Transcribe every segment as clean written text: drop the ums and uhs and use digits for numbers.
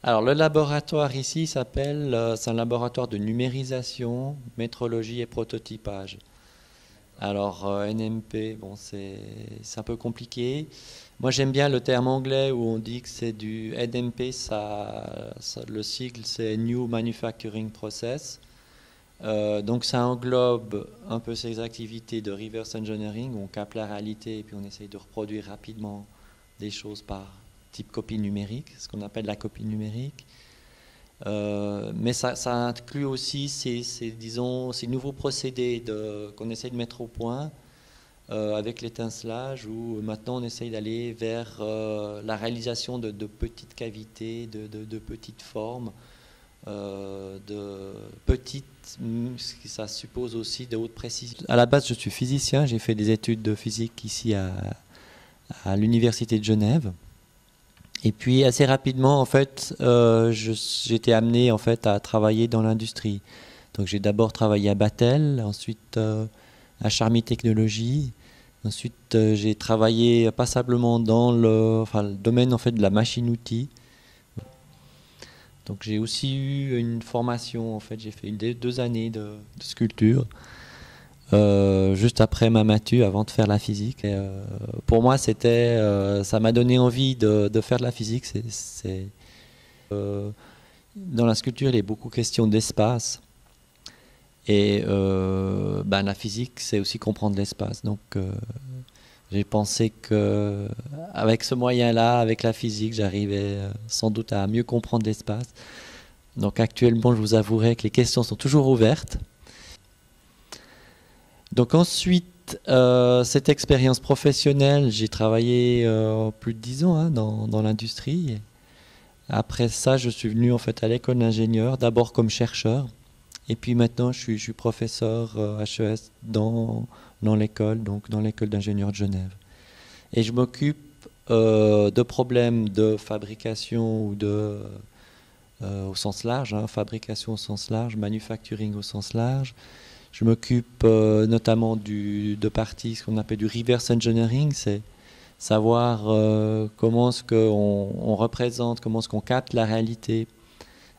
Alors le laboratoire ici s'appelle, c'est un laboratoire de numérisation, métrologie et prototypage. Alors NMP, bon c'est un peu compliqué. Moi j'aime bien le terme anglais où on dit que c'est du NMP, le sigle c'est New Manufacturing Process. Donc ça englobe un peu ces activités de reverse engineering, où on capte la réalité et puis on essaye de reproduire rapidement des choses par type copie numérique, ce qu'on appelle la copie numérique. Mais ça inclut aussi disons, ces nouveaux procédés qu'on essaye de mettre au point avec l'étincelage, où maintenant on essaye d'aller vers la réalisation de petites cavités, de petites formes, de petites, ça suppose aussi de haute précision. À la base, je suis physicien, j'ai fait des études de physique ici à l'université de Genève. Et puis assez rapidement, en fait, j'étais amené en fait à travailler dans l'industrie. Donc j'ai d'abord travaillé à Battelle, ensuite à Charmy Technologies. Ensuite, j'ai travaillé passablement dans le domaine en fait de la machine-outil. Donc j'ai aussi eu une formation, en fait, j'ai fait 2 années de sculpture. Juste après ma matu, avant de faire la physique. Et, pour moi, ça m'a donné envie de faire de la physique. Dans la sculpture, il est beaucoup question d'espace. Et la physique, c'est aussi comprendre l'espace. Donc, j'ai pensé que avec ce moyen-là, avec la physique, j'arrivais sans doute à mieux comprendre l'espace. Donc, actuellement, je vous avouerai que les questions sont toujours ouvertes. Donc ensuite, cette expérience professionnelle, j'ai travaillé plus de 10 ans dans l'industrie. Après ça, je suis venu en fait à l'école d'ingénieur, d'abord comme chercheur, et puis maintenant je suis professeur HES dans l'école, donc dans l'école d'ingénieur de Genève. Et je m'occupe de problèmes de fabrication ou au sens large, fabrication au sens large, manufacturing au sens large. Je m'occupe notamment de parties, ce qu'on appelle du reverse engineering, c'est savoir comment est-ce qu'on représente, comment est-ce qu'on capte la réalité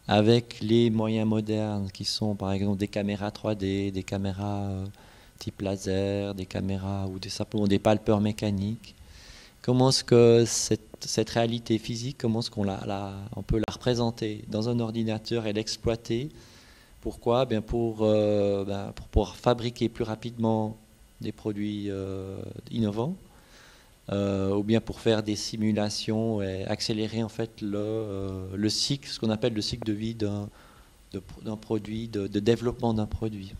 avec les moyens modernes qui sont par exemple des caméras 3D, des caméras type laser, des caméras ou simplement des palpeurs mécaniques. Comment est-ce que cette réalité physique, comment est-ce on peut la représenter dans un ordinateur et l'exploiter. Pourquoi? Pour pouvoir fabriquer plus rapidement des produits innovants, ou bien pour faire des simulations et accélérer en fait le cycle, ce qu'on appelle le cycle de vie d'un produit, de développement d'un produit.